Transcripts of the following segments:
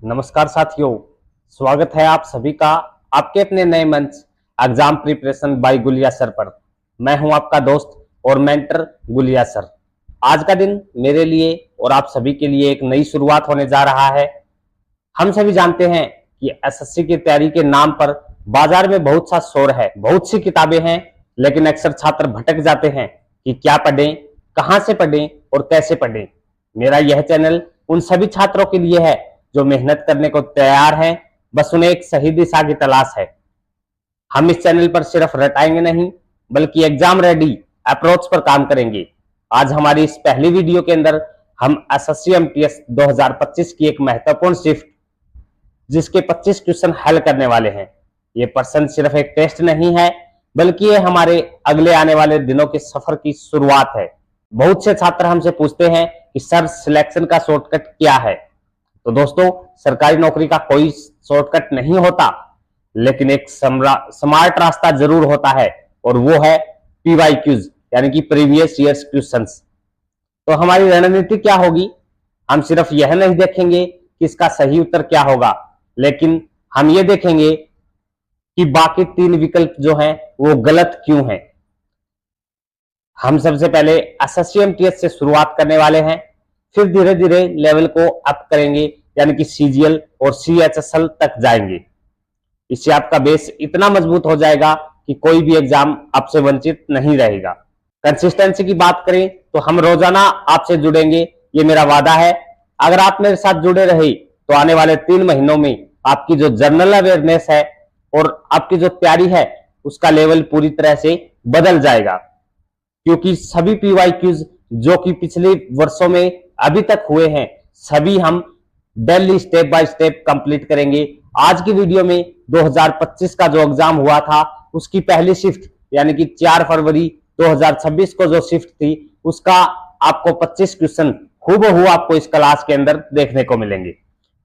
नमस्कार साथियों, स्वागत है आप सभी का आपके अपने नए मंच exam preparation bye Gulia sir पर। मैं हूं आपका दोस्त और मेंटर गुलिया सर। आज का दिन मेरे लिए और आप सभी के लिए एक नई शुरुआत होने जा रहा है। हम सभी जानते हैं कि एसएससी की तैयारी के नाम पर बाजार में बहुत सा शोर है, बहुत सी किताबें हैं, लेकिन अक्सर छात्र भटक जाते हैं कि क्या पढ़ें, कहां से पढ़ें और कैसे पढ़ें। मेरा यह चैनल उन सभी छात्रों के लिए है जो मेहनत करने को तैयार हैं, बस उन्हें एक सही दिशा की तलाश है। हम इस चैनल पर सिर्फ रटाएंगे नहीं, बल्कि एग्जाम रेडी अप्रोच पर काम करेंगे। आज हमारी इस पहली वीडियो के अंदर हम एसएससी एमटीएस 2025 की एक महत्वपूर्ण शिफ्ट जिसके 25 क्वेश्चन हल करने वाले हैं। ये प्रश्न सिर्फ एक टेस्ट नहीं है, बल्कि ये हमारे अगले आने वाले दिनों के सफर की शुरुआत है। बहुत से छात्र हमसे पूछते हैं कि सर सिलेक्शन का शॉर्टकट क्या है। तो दोस्तों, सरकारी नौकरी का कोई शॉर्टकट नहीं होता, लेकिन एक स्मार्ट रास्ता जरूर होता है, और वो है पीवाईक्यूज यानी कि प्रीवियस ईयर्स क्वेश्चंस। तो हमारी रणनीति क्या होगी? हम सिर्फ यह नहीं देखेंगे कि इसका सही उत्तर क्या होगा, लेकिन हम ये देखेंगे कि बाकी तीन विकल्प जो हैं वो गलत क्यों हैं। हम सबसे पहले एसएससी एमटीएस से शुरुआत करने वाले हैं, फिर धीरे धीरे लेवल को अप करेंगे, यानी कि सीजीएल और सीएचएसएल तक जाएंगे। इससे आपका बेस इतना मजबूत हो जाएगा कि कोई भी एग्जाम आपसे वंचित नहीं रहेगा। कंसिस्टेंसी की बात करें तो हम रोजाना आपसे जुड़ेंगे, ये मेरा वादा है। अगर आप मेरे साथ जुड़े रहे तो आने वाले 3 महीनों में आपकी जो जनरल अवेयरनेस है और आपकी जो तैयारी है उसका लेवल पूरी तरह से बदल जाएगा, क्योंकि सभी पीवाईक्यूज जो कि पिछले वर्षों में अभी तक हुए हैं, सभी हम daily step by step complete करेंगे। आज की वीडियो में 2025 का जो एग्जाम हुआ था उसकी पहली शिफ्ट यानी कि 4 फरवरी 2026 को जो शिफ्ट थी उसका आपको 25 क्वेश्चन हूबहू आपको इस क्लास के अंदर देखने को मिलेंगे।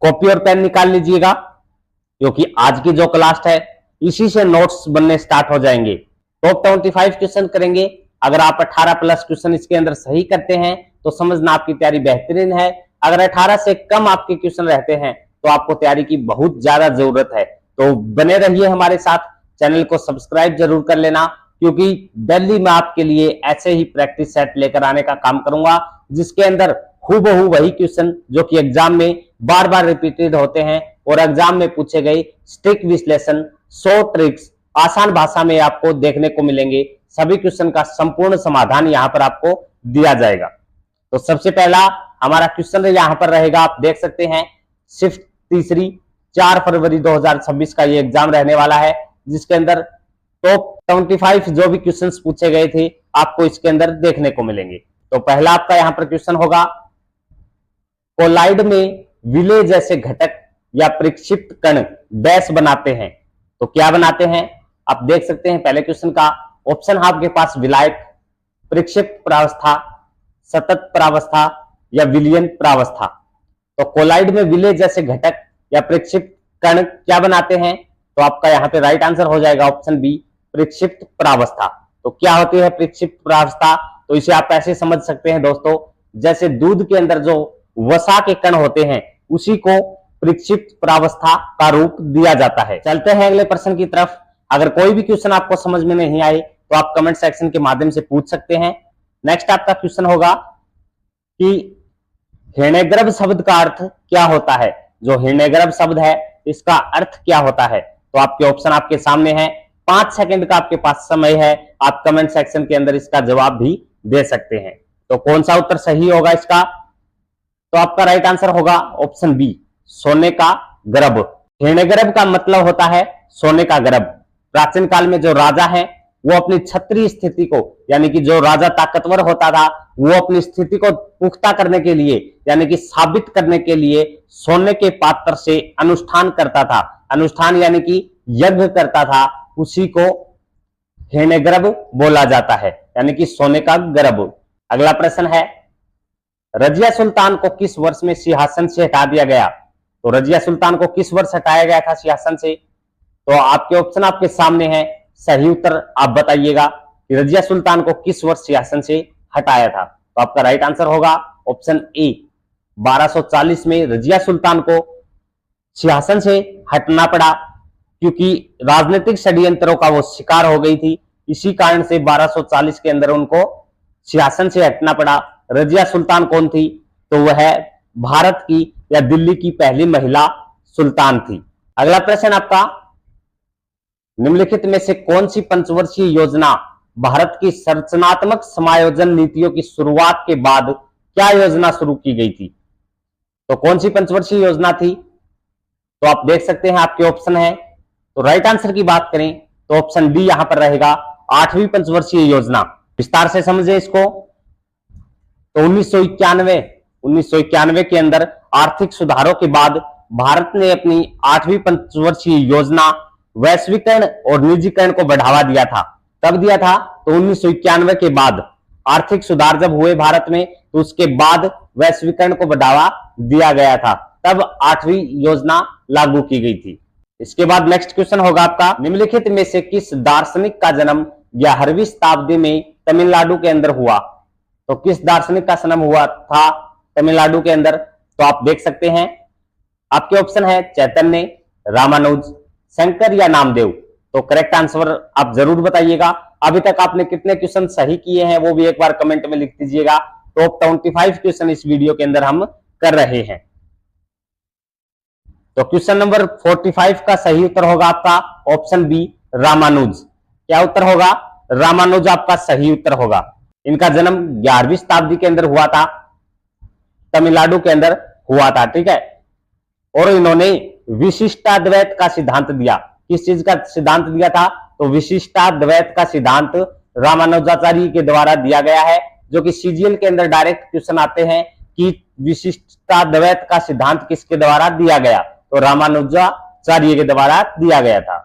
कॉपी और पेन निकाल लीजिएगा, क्योंकि आज की जो क्लास है इसी से नोट्स बनने स्टार्ट हो जाएंगे। टॉप 25 क्वेश्चन करेंगे। अगर आप 18 प्लस क्वेश्चन इसके अंदर सही करते हैं तो समझना आपकी तैयारी बेहतरीन है। अगर 18 से कम आपके क्वेश्चन रहते हैं तो आपको तैयारी की बहुत ज्यादा जरूरत है। तो बने रहिए हमारे साथ, चैनल को सब्सक्राइब जरूर कर लेना, क्योंकि दिल्ली में आपके लिए ऐसे ही प्रैक्टिस सेट लेकर आने का काम करूंगा, जिसके अंदर हूबहू वही क्वेश्चन जो कि एग्जाम में बार बार रिपीटेड होते हैं और एग्जाम में पूछे गए स्ट्रिक विश्लेषण, 100 ट्रिक्स आसान भाषा में आपको देखने को मिलेंगे। सभी क्वेश्चन का संपूर्ण समाधान यहाँ पर आपको दिया जाएगा। तो सबसे पहला हमारा क्वेश्चन यहाँ पर रहेगा, आप देख सकते हैं शिफ्ट तीसरी 4 फरवरी 2026 का ये एग्जाम रहने वाला है, जिसके अंदर टॉप 25 जो भी क्वेश्चंस पूछे गए थे आपको इसके अंदर देखने को मिलेंगे। तो पहला आपका यहाँ पर क्वेश्चन होगा, कोलाइड में विलेय जैसे घटक या प्रक्षिप्त कण डैश बनाते हैं। तो क्या बनाते हैं? आप देख सकते हैं पहले क्वेश्चन का ऑप्शन है आपके पास विलायक, प्रक्षिप्त प्रावस्था, सतत प्रावस्था या विलयन प्रावस्था। तो कोलाइड में विलेय जैसे घटक या प्रक्षिप्त कण क्या बनाते हैं? तो आपका यहाँ पे राइट आंसर हो जाएगा ऑप्शन बी, प्रक्षिप्त प्रावस्था। तो क्या होती है प्रक्षिप्त प्रावस्था? तो इसे आप ऐसे समझ सकते हैं दोस्तों, जैसे दूध के अंदर जो वसा के कण होते हैं उसी को प्रक्षिप्त प्रावस्था का रूप दिया जाता है। चलते हैं अगले प्रश्न की तरफ। अगर कोई भी क्वेश्चन आपको समझ में नहीं आए तो आप कमेंट सेक्शन के माध्यम से पूछ सकते हैं। नेक्स्ट आपका क्वेश्चन होगा कि हिरण्यगर्भ शब्द का अर्थ क्या होता है? जो हिरण्यगर्भ शब्द है इसका अर्थ क्या होता है? तो आपके ऑप्शन आपके सामने हैं, 5 सेकंड का आपके पास समय है, आप कमेंट सेक्शन के अंदर इसका जवाब भी दे सकते हैं। तो कौन सा उत्तर सही होगा इसका? तो आपका राइट आंसर होगा ऑप्शन बी, सोने का गर्भ। हिरण्यगर्भ का मतलब होता है सोने का गर्भ। प्राचीन काल में जो राजा है वो अपनी क्षत्रिय स्थिति को, यानी कि जो राजा ताकतवर होता था वो अपनी स्थिति को पुख्ता करने के लिए, यानी कि साबित करने के लिए सोने के पात्र से अनुष्ठान करता था। अनुष्ठान यानी कि यज्ञ करता था, उसी को हिरण्यगर्भ बोला जाता है, यानी कि सोने का गर्भ। अगला प्रश्न है, रजिया सुल्तान को किस वर्ष में सिंहासन से हटा दिया गया? तो रजिया सुल्तान को किस वर्ष हटाया गया था सिंहासन से? तो आपके ऑप्शन आपके सामने हैं, सही उत्तर आप बताइएगा कि रजिया सुल्तान को किस वर्ष सिंहासन से हटाया था। तो आपका राइट आंसर होगा ऑप्शन ए, 1240 में रजिया सुल्तान को सिंहासन से हटना पड़ा, क्योंकि राजनीतिक षड्यंत्रों का वो शिकार हो गई थी। इसी कारण से 1240 के अंदर उनको सिंहासन से हटना पड़ा। रजिया सुल्तान कौन थी? तो वह भारत की या दिल्ली की पहली महिला सुल्तान थी। अगला प्रश्न आपका, निम्नलिखित में से कौन सी पंचवर्षीय योजना भारत की संरचनात्मक समायोजन नीतियों की शुरुआत के बाद क्या योजना शुरू की गई थी? तो कौन सी पंचवर्षीय योजना थी? तो आप देख सकते हैं आपके ऑप्शन है। तो राइट आंसर की बात करें तो ऑप्शन डी यहां पर रहेगा, 8वीं पंचवर्षीय योजना। विस्तार से समझे इसको। तो 1991 के अंदर आर्थिक सुधारों के बाद भारत ने अपनी 8वीं पंचवर्षीय योजना वैश्वीकरण और निजीकरण को बढ़ावा दिया था। कब दिया था? तो 1991 के बाद आर्थिक सुधार जब हुए भारत में, तो उसके बाद वैश्वीकरण को बढ़ावा दिया गया था, तब 8वीं योजना लागू की गई थी। इसके बाद नेक्स्ट क्वेश्चन होगा आपका, निम्नलिखित में से किस दार्शनिक का जन्म 11वीं शताब्दी में तमिलनाडु के अंदर हुआ? तो किस दार्शनिक का जन्म हुआ था तमिलनाडु के अंदर? तो आप देख सकते हैं आपके ऑप्शन है चैतन्य, रामानुज, शंकर या नामदेव। तो करेक्ट आंसर आप जरूर बताइएगा। अभी तक आपने कितने क्वेश्चन सही किए हैं वो भी एक बार कमेंट में लिख दीजिएगा। टॉप 25 क्वेश्चन इस वीडियो के अंदर हम कर रहे हैं। तो क्वेश्चन नंबर 45 का सही उत्तर होगा आपका ऑप्शन बी, रामानुज। क्या उत्तर होगा? रामानुज आपका सही उत्तर होगा। इनका जन्म 11वीं शताब्दी के अंदर हुआ था, तमिलनाडु के अंदर हुआ था। ठीक है। और इन्होंने विशिष्टाद्वैत का सिद्धांत दिया। किस चीज का सिद्धांत दिया था? तो विशिष्टाद्वैत का सिद्धांत रामानुजाचार्य के द्वारा दिया गया है, जो कि सीजीएल के अंदर डायरेक्ट क्वेश्चन आते हैं कि विशिष्टाद्वैत का सिद्धांत किसके द्वारा दिया गया? तो रामानुजाचार्य के द्वारा दिया गया था।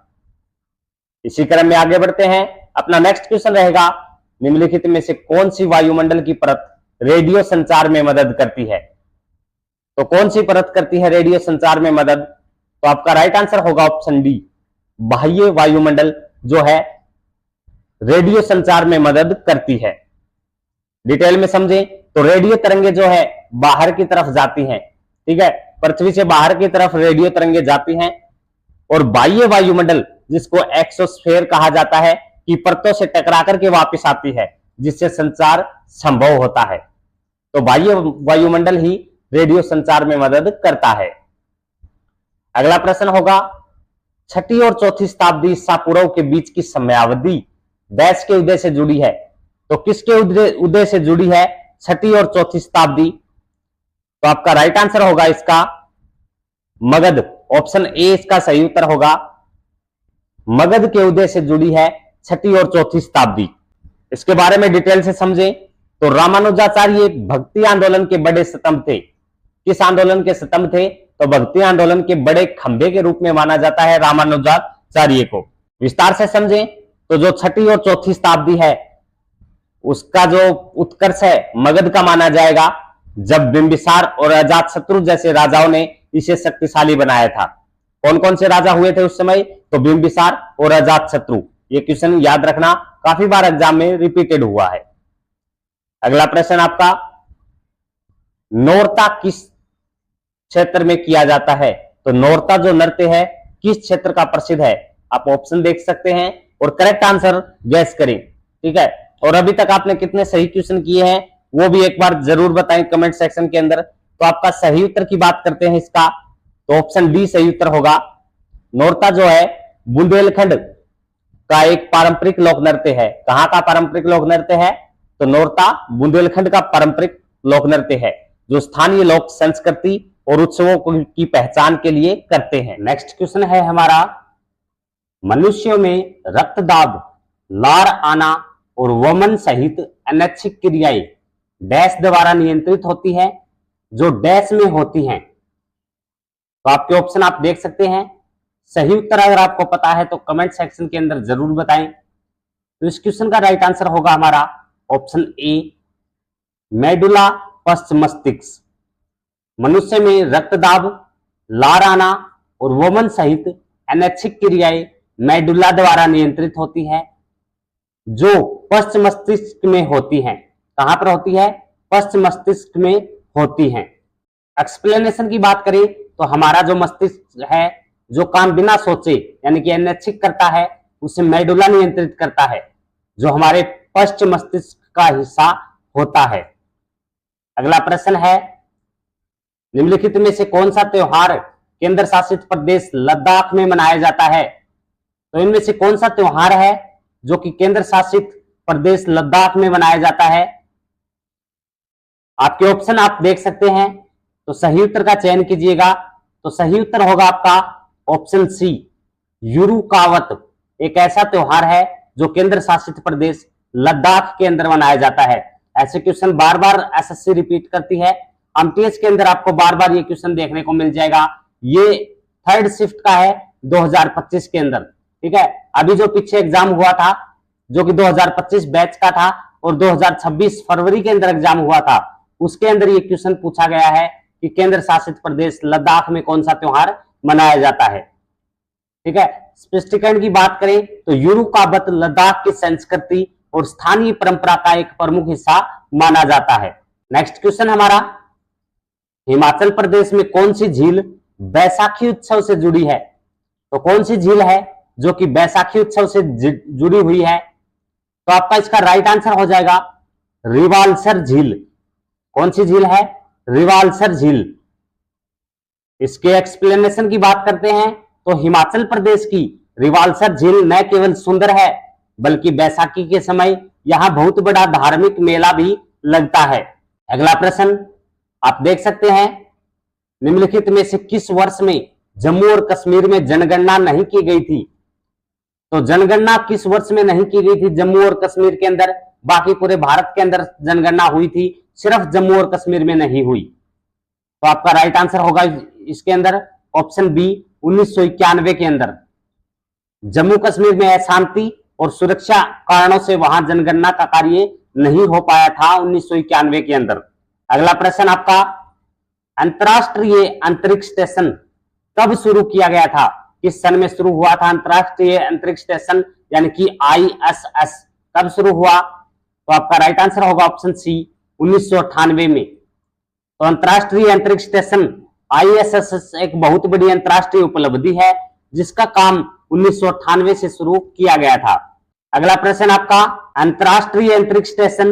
इसी क्रम में आगे बढ़ते हैं। अपना नेक्स्ट क्वेश्चन रहेगा, निम्नलिखित में से कौन सी वायुमंडल की परत रेडियो संचार में मदद करती है? तो कौन सी परत करती है रेडियो संचार में मदद? तो आपका राइट आंसर होगा ऑप्शन डी, बाह्य वायुमंडल जो है रेडियो संचार में मदद करती है। डिटेल में समझें तो रेडियो तरंगे जो है बाहर की तरफ जाती हैं। ठीक है, पृथ्वी से बाहर की तरफ रेडियो तरंगे जाती हैं, और बाह्य वायुमंडल जिसको एक्सोस्फेयर कहा जाता है कि परतों से टकरा करके वापस आती है, जिससे संचार संभव होता है। तो बाह्य वायुमंडल ही रेडियो संचार में मदद करता है। अगला प्रश्न होगा, छठी और चौथी शताब्दी ईसा पूर्व के बीच की समयावधि डैश के उदय से जुड़ी है? तो किसके उदय से जुड़ी है छठी और चौथी शताब्दी? तो आपका राइट आंसर होगा इसका मगध। ऑप्शन ए इसका सही उत्तर होगा। मगध के उदय से जुड़ी है छठी और चौथी शताब्दी। इसके बारे में डिटेल से समझें तो रामानुजाचार्य भक्ति आंदोलन के बड़े स्तंभ थे। किस आंदोलन के स्तंभ थे? तो भक्ति आंदोलन के बड़े खंभे के रूप में माना जाता है रामानुजाचार्य को। विस्तार से समझें तो जो छठी और चौथी शताब्दी है उसका जो उत्कर्ष है मगध का माना जाएगा, जब बिंबिसार और अजातशत्रु जैसे राजाओं ने इसे शक्तिशाली बनाया था। कौन कौन से राजा हुए थे उस समय? तो बिंबिसार और अजातशत्रु। ये क्वेश्चन याद रखना, काफी बार एग्जाम में रिपीटेड हुआ है। अगला प्रश्न आपका, नौरता किस क्षेत्र में किया जाता है? तो नौरता जो नृत्य है किस क्षेत्र का प्रसिद्ध है? आप ऑप्शन देख सकते हैं और करेक्ट आंसर गैस करें। ठीक है, और अभी तक आपने कितने सही क्वेश्चन किए हैं वो भी एक बार जरूर बताएं कमेंट सेक्शन के अंदर। तो आपका सही उत्तर की बात करते हैं इसका, तो ऑप्शन डी सही उत्तर होगा। नौरता जो है बुंदेलखंड का एक पारंपरिक लोक नृत्य है। कहां का पारंपरिक लोक नृत्य है? तो नौरता बुंदेलखंड का पारंपरिक लोक नृत्य है, जो स्थानीय लोक संस्कृति और उत्सवों की पहचान के लिए करते हैं। नेक्स्ट क्वेश्चन है हमारा, मनुष्यों में रक्तदाब, लार आना और वमन सहित अनैच्छिक क्रियाएं डैश द्वारा नियंत्रित होती है, जो डैश में होती हैं। तो आपके ऑप्शन आप देख सकते हैं। सही उत्तर अगर आपको पता है तो कमेंट सेक्शन के अंदर जरूर बताएं। तो इस क्वेश्चन का राइट आंसर होगा हमारा ऑप्शन ए, मेडुला पश्च मस्तिष्क। मनुष्य में रक्तदाब, लार आना और वमन सहित अनैच्छिक क्रियाएं मेडुला द्वारा नियंत्रित होती है, जो पश्च मस्तिष्क में होती हैं। कहां पर होती है? पश्च मस्तिष्क में होती हैं। एक्सप्लेनेशन की बात करें तो हमारा जो मस्तिष्क है, जो काम बिना सोचे यानी कि अनैच्छिक करता है, उसे मेडुला नियंत्रित करता है, जो हमारे पश्च मस्तिष्क का हिस्सा होता है। अगला प्रश्न है, निम्नलिखित में से कौन सा त्योहार केंद्र शासित प्रदेश लद्दाख में मनाया जाता है? तो इनमें से कौन सा त्योहार है जो कि केंद्र शासित प्रदेश लद्दाख में मनाया जाता है? आपके ऑप्शन आप देख सकते हैं, तो सही उत्तर का चयन कीजिएगा। तो सही उत्तर होगा आपका ऑप्शन सी, युरुकावत। एक ऐसा त्योहार है जो केंद्र शासित प्रदेश लद्दाख के अंदर मनाया जाता है। ऐसे क्वेश्चन बार बार एसएससी रिपीट करती है। एमटीएस के अंदर आपको बार बार ये क्वेश्चन देखने को मिल जाएगा। ये थर्ड शिफ्ट का है 2025 के अंदर, ठीक है। अभी जो पीछे एग्जाम हुआ था, जो कि 2025 बैच का था, और 2026 फरवरी के अंदर एग्जाम हुआ था, उसके अंदर ये क्वेश्चन पूछा गया है कि केंद्र शासित प्रदेश लद्दाख में कौन सा त्योहार मनाया जाता है, ठीक है। स्पष्टीकरण की बात करें तो युरुकावत लद्दाख की संस्कृति और स्थानीय परंपरा का एक प्रमुख हिस्सा माना जाता है। नेक्स्ट क्वेश्चन हमारा, हिमाचल प्रदेश में कौन सी झील बैसाखी उत्सव से जुड़ी है? तो कौन सी झील है जो कि बैसाखी उत्सव से जुड़ी हुई है? तो आपका इसका राइट आंसर हो जाएगा रिवाल्सर झील। कौन सी झील है? रिवाल्सर झील। इसके एक्सप्लेनेशन की बात करते हैं तो हिमाचल प्रदेश की रिवाल्सर झील न केवल सुंदर है, बल्कि बैसाखी के समय यहां बहुत बड़ा धार्मिक मेला भी लगता है। अगला प्रश्न आप देख सकते हैं, निम्नलिखित में से किस वर्ष में जम्मू और कश्मीर में जनगणना नहीं की गई थी? तो जनगणना किस वर्ष में नहीं की गई थी जम्मू और कश्मीर के अंदर? बाकी पूरे भारत के अंदर जनगणना हुई थी, सिर्फ जम्मू और कश्मीर में नहीं हुई। तो आपका राइट आंसर होगा इसके अंदर ऑप्शन बी, 1991 के अंदर। जम्मू कश्मीर में अशांति और सुरक्षा कारणों से वहां जनगणना का कार्य नहीं हो पाया था 1991 के अंदर। अगला प्रश्न आपका, अंतरराष्ट्रीय अंतरिक्ष स्टेशन कब शुरू किया गया था? किस सन में शुरू हुआ था अंतरराष्ट्रीय अंतरिक्ष स्टेशन यानी कि ISS? कब शुरू हुआ? तो आपका राइट आंसर होगा ऑप्शन सी, 1998 में। तो अंतरराष्ट्रीय अंतरिक्ष स्टेशन ISS एक बहुत बड़ी अंतरराष्ट्रीय उपलब्धि है जिसका काम 1998 से शुरू किया गया था। अगला प्रश्न आपका, अंतरराष्ट्रीय अंतरिक्ष स्टेशन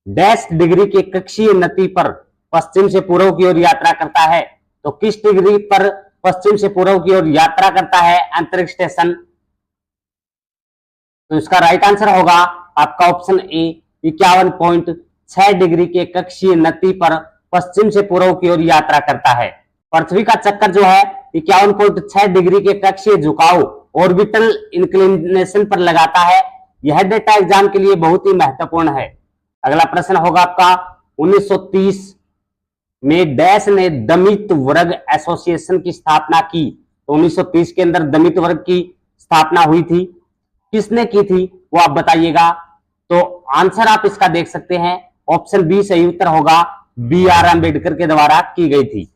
डैश डिग्री के कक्षीय नति पर पश्चिम से पूर्व की ओर यात्रा करता है? तो किस डिग्री पर पश्चिम से पूर्व की ओर यात्रा करता है अंतरिक्ष स्टेशन? तो इसका राइट आंसर होगा आपका ऑप्शन ए, 51.6 डिग्री के कक्षीय नति पर पश्चिम से पूर्व की ओर यात्रा करता है। पृथ्वी का चक्कर जो है 51.6 डिग्री के कक्षीय झुकाव ऑर्बिटल इंक्लिनेशन पर लगाता है। यह डेटा एग्जाम के लिए बहुत ही महत्वपूर्ण है। अगला प्रश्न होगा आपका, 1930 में डैश ने दमित वर्ग एसोसिएशन की स्थापना की? तो 1930 के अंदर दमित वर्ग की स्थापना हुई थी। किसने की थी वो आप बताइएगा। तो आंसर आप इसका देख सकते हैं, ऑप्शन बी सही उत्तर होगा, BR अम्बेडकर के द्वारा की गई थी।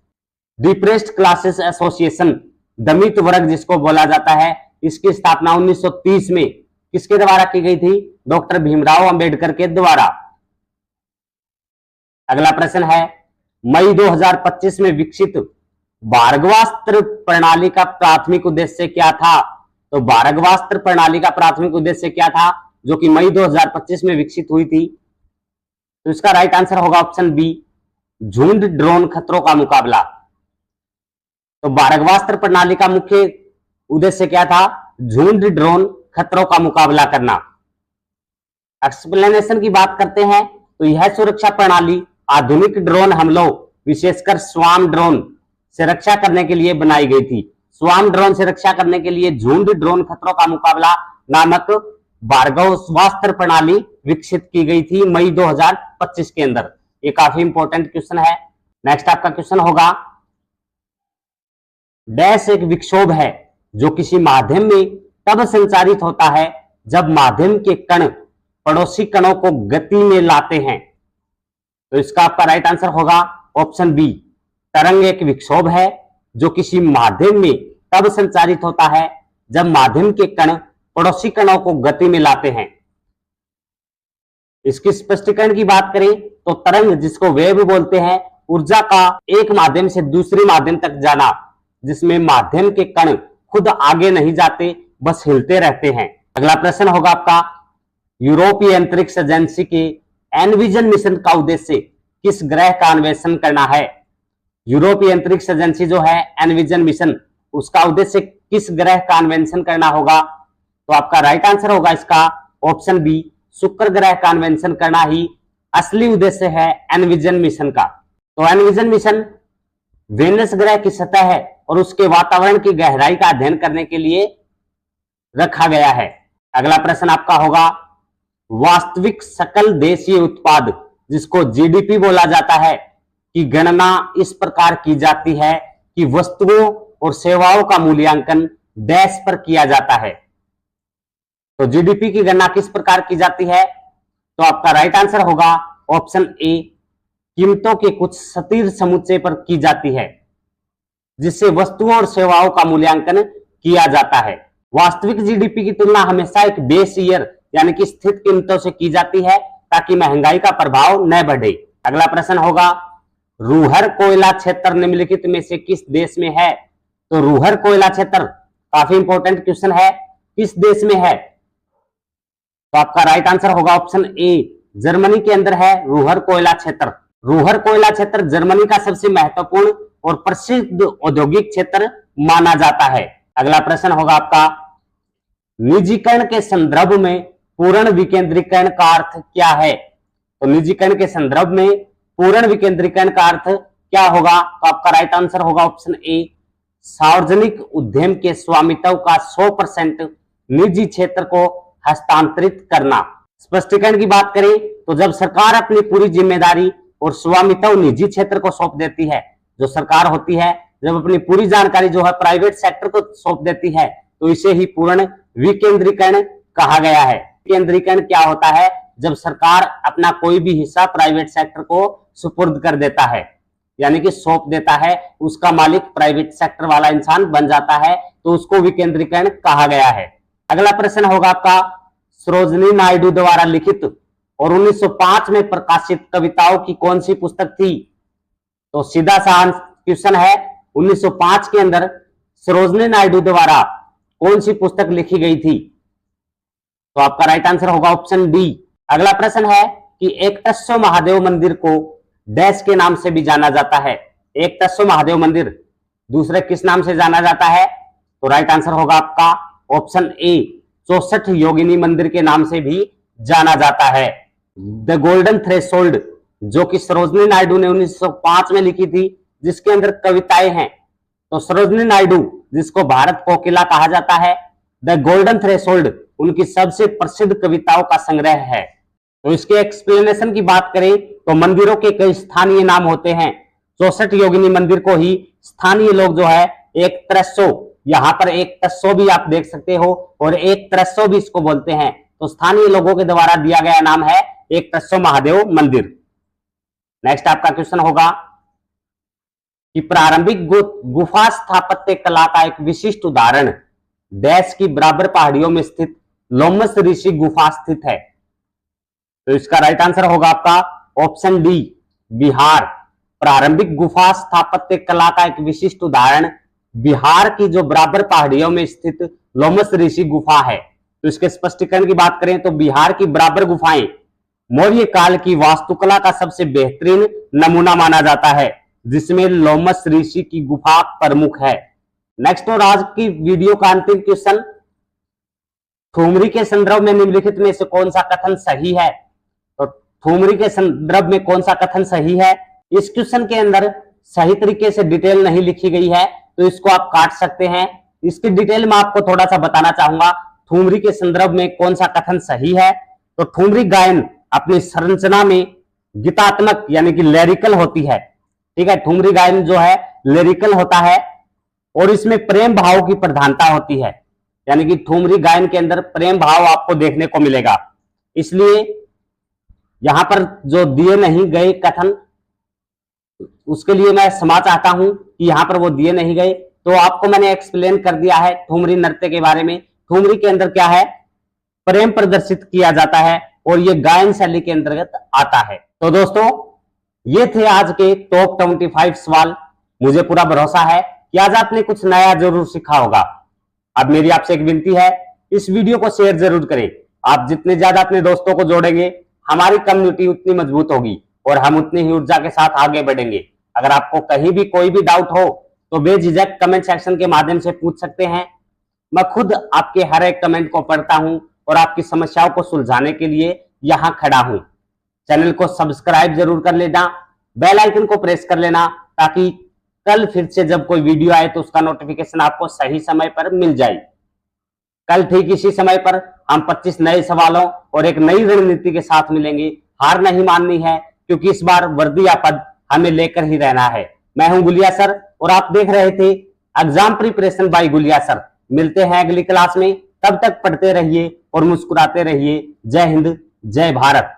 डिप्रेस्ड क्लासेस एसोसिएशन, दमित वर्ग जिसको बोला जाता है, इसकी स्थापना 1930 में किसके द्वारा की गई थी? डॉक्टर भीमराव अंबेडकर के द्वारा। अगला प्रश्न है, मई 2025 में विकसित भार्गवास्त्र प्रणाली का प्राथमिक उद्देश्य क्या था? तो भार्गवास्त्र प्रणाली का प्राथमिक उद्देश्य क्या था जो कि मई 2025 में विकसित हुई थी? तो इसका राइट आंसर होगा ऑप्शन बी, झुंड ड्रोन खतरों का मुकाबला। तो भार्गवास्त्र प्रणाली का मुख्य उद्देश्य क्या था? झुंड ड्रोन खतरों का मुकाबला करना। एक्सप्लेनेशन की बात करते हैं तो यह सुरक्षा प्रणाली आधुनिक ड्रोन हमलों, विशेषकर स्वाम ड्रोन से रक्षा करने के लिए बनाई गई थी। स्वाम ड्रोन से रक्षा करने के लिए झुंड ड्रोन खतरों का मुकाबला नामक भार्गवास्त्र प्रणाली विकसित की गई थी मई 2025 के अंदर। ये काफी इंपॉर्टेंट क्वेश्चन है। नेक्स्ट आपका क्वेश्चन होगा, डैश एक विक्षोभ है जो किसी माध्यम में तब संचारित होता है जब माध्यम के कण पड़ोसी कणों को गति में लाते हैं। तो इसका आपका राइट आंसर होगा ऑप्शन बी, तरंग एक विक्षोभ है जो किसी माध्यम में तब संचारित होता है जब माध्यम के कण पड़ोसी कणों को गति में लाते हैं। इसकी स्पष्टीकरण की बात करें तो तरंग जिसको वेव बोलते हैं ऊर्जा का एक माध्यम से दूसरे माध्यम तक जाना, जिसमें माध्यम के कण खुद आगे नहीं जाते, बस हिलते रहते हैं। अगला प्रश्न होगा आपका, यूरोपीय अंतरिक्ष एजेंसी के एनविजन मिशन का उद्देश्य किस ग्रह का अन्वेषण करना है? यूरोपीय अंतरिक्ष एजेंसी जो है एनविजन मिशन, उसका उद्देश्य किस ग्रह का अन्वेषण करना होगा? तो आपका राइट आंसर होगा इसका ऑप्शन बी, शुक्र ग्रह का अन्वेषण करना ही असली उद्देश्य है एनविजन मिशन का। तो एनविजन मिशन वेनस ग्रह की सतह है और उसके वातावरण की गहराई का अध्ययन करने के लिए रखा गया है। अगला प्रश्न आपका होगा, वास्तविक सकल देशीय उत्पाद, जिसको जीडीपी बोला जाता है, की गणना इस प्रकार की जाती है कि वस्तुओं और सेवाओं का मूल्यांकन डैश पर किया जाता है। तो जीडीपी की गणना किस प्रकार की जाती है? तो आपका राइट आंसर होगा ऑप्शन ए, कीमतों के कुछ स्थिर समुच्चय पर की जाती है, जिससे वस्तुओं और सेवाओं का मूल्यांकन किया जाता है। वास्तविक जीडीपी की तुलना हमेशा एक बेस ईयर यानी कि स्थिर कीमतों से की जाती है, ताकि महंगाई का प्रभाव न बढ़े। अगला प्रश्न होगा, रूहर कोयला क्षेत्र निम्नलिखित में से किस देश में है? तो रूहर कोयला क्षेत्र काफी इंपॉर्टेंट क्वेश्चन है, किस देश में है? तो आपका राइट आंसर होगा ऑप्शन ए, जर्मनी के अंदर है रूहर कोयला क्षेत्र। रूहर कोयला क्षेत्र जर्मनी का सबसे महत्वपूर्ण और प्रसिद्ध औद्योगिक क्षेत्र माना जाता है। अगला प्रश्न होगा आपका, निजीकरण के संदर्भ में पूर्ण विकेंद्रीकरण का अर्थ क्या है? तो निजीकरण के संदर्भ में पूर्ण विकेंद्रीकरण का अर्थ क्या होगा? तो आपका राइट आंसर होगा ऑप्शन ए, सार्वजनिक उद्यम के स्वामित्व का 100% निजी क्षेत्र को हस्तांतरित करना। स्पष्टीकरण की बात करें तो जब सरकार अपनी पूरी जिम्मेदारी और स्वामित्व निजी क्षेत्र को सौंप देती है, जो सरकार होती है जब अपनी पूरी जानकारी जो है प्राइवेट सेक्टर को सौंप देती है, तो इसे ही पूर्ण विकेंद्रीकरण कहा गया है। विकेंद्रीकरण क्या होता है? जब सरकार अपना कोई भी हिस्सा प्राइवेट सेक्टर को सुपुर्द कर देता है, यानी कि सौंप देता है, उसका मालिक प्राइवेट सेक्टर वाला इंसान बन जाता है, तो उसको विकेंद्रीकरण कहा गया है। अगला प्रश्न होगा आपका, सरोजिनी नायडू द्वारा लिखित और 1905 में प्रकाशित कविताओं की कौन सी पुस्तक थी? तो सीधा सा क्वेश्चन है, 1905 के अंदर सरोजिनी नायडू द्वारा कौन सी पुस्तक लिखी गई थी? तो आपका राइट आंसर होगा ऑप्शन डी। अगला प्रश्न है कि एकतस्सो महादेव मंदिर को डैश के नाम से भी जाना जाता है। एकतस्सो महादेव मंदिर दूसरे किस नाम से जाना जाता है? तो राइट आंसर होगा आपका ऑप्शन ए, 64 योगिनी मंदिर के नाम से भी जाना जाता है। द गोल्डन थ्रेशोल्ड, जो कि सरोजिनी नायडू ने 1905 में लिखी थी, जिसके अंदर कविताएं हैं। तो सरोजिनी नायडू, जिसको भारत कोकिला कहा जाता है, द गोल्डन थ्रेशोल्ड उनकी सबसे प्रसिद्ध कविताओं का संग्रह है। तो इसके एक्सप्लेनेशन की बात करें तो मंदिरों के कई स्थानीय नाम होते हैं। 64 योगिनी मंदिर को ही स्थानीय लोग जो है एक त्रस्सो, यहाँ पर एक तस्सो भी आप देख सकते हो और एक त्रस्सो भी इसको बोलते हैं। तो स्थानीय लोगों के द्वारा दिया गया नाम है एक तस्सो महादेव मंदिर। नेक्स्ट आपका क्वेश्चन होगा कि प्रारंभिक गुफा स्थापत्य कला का एक विशिष्ट उदाहरण डैश की बराबर पहाड़ियों में स्थित लोमस ऋषि गुफा स्थित है। तो इसका राइट आंसर होगा आपका ऑप्शन डी, बिहार। प्रारंभिक गुफा स्थापत्य कला का एक विशिष्ट उदाहरण बिहार की जो बराबर पहाड़ियों में स्थित लोमस ऋषि गुफा है। तो इसके स्पष्टीकरण की बात करें तो बिहार की बराबर गुफाएं मौर्य काल की वास्तुकला का सबसे बेहतरीन नमूना माना जाता है, जिसमें लोमस ऋषि की गुफा प्रमुख है। नेक्स्ट और आज की वीडियो का अंतिम क्वेश्चन, ठुमरी के संदर्भ में निम्नलिखित में से कौन सा कथन सही है? तो ठुमरी के संदर्भ में कौन सा कथन सही है? इस क्वेश्चन के अंदर सही तरीके से डिटेल नहीं लिखी गई है, तो इसको आप काट सकते हैं। इसकी डिटेल में आपको थोड़ा सा बताना चाहूंगा, ठुमरी के संदर्भ में कौन सा कथन सही है। तो ठुमरी गायन अपनी संरचना में गीतात्मक यानी कि लिरिकल होती है। ठीक है, ठुमरी गायन जो है लिरिकल होता है और इसमें प्रेम भाव की प्रधानता होती है, यानी कि ठुमरी गायन के अंदर प्रेम भाव आपको देखने को मिलेगा। इसलिए यहां पर जो दिए नहीं गए कथन, उसके लिए मैं क्षमा चाहता हूं कि यहां पर वो दिए नहीं गए। तो आपको मैंने एक्सप्लेन कर दिया है ठुमरी नृत्य के बारे में। ठुमरी के अंदर क्या है, प्रेम प्रदर्शित किया जाता है और ये गायन शैली के अंतर्गत आता है। तो दोस्तों, ये थे आज के टॉप 25 सवाल। मुझे पूरा भरोसा है कि आज आपने कुछ नया जरूर सीखा होगा। अब मेरी आपसे एक विनती है, इस वीडियो को शेयर जरूर करें। आप जितने ज्यादा अपने दोस्तों को जोड़ेंगे, हमारी कम्युनिटी उतनी मजबूत होगी और हम उतनी ही ऊर्जा के साथ आगे बढ़ेंगे। अगर आपको कहीं भी कोई भी डाउट हो तो बेझिझक कमेंट सेक्शन के माध्यम से पूछ सकते हैं। मैं खुद आपके हर एक कमेंट को पढ़ता हूं और आपकी समस्याओं को सुलझाने के लिए यहां खड़ा हूं। चैनल को सब्सक्राइब जरूर कर लेना, बेल आइकन को प्रेस कर लेना, ताकि कल फिर से जब कोई वीडियो आए तो उसका नोटिफिकेशन आपको सही समय पर मिल जाए। कल ठीक इसी समय पर हम 25 नए सवालों और एक नई रणनीति के साथ मिलेंगे। हार नहीं माननी है, क्योंकि इस बार वर्दी या पद हमें लेकर ही रहना है। मैं हूं गुलिया सर और आप देख रहे थे exam preparation bye Gulia sir. मिलते हैं अगली क्लास में, तब तक पढ़ते रहिए और मुस्कुराते रहिए। जय हिंद, जय भारत।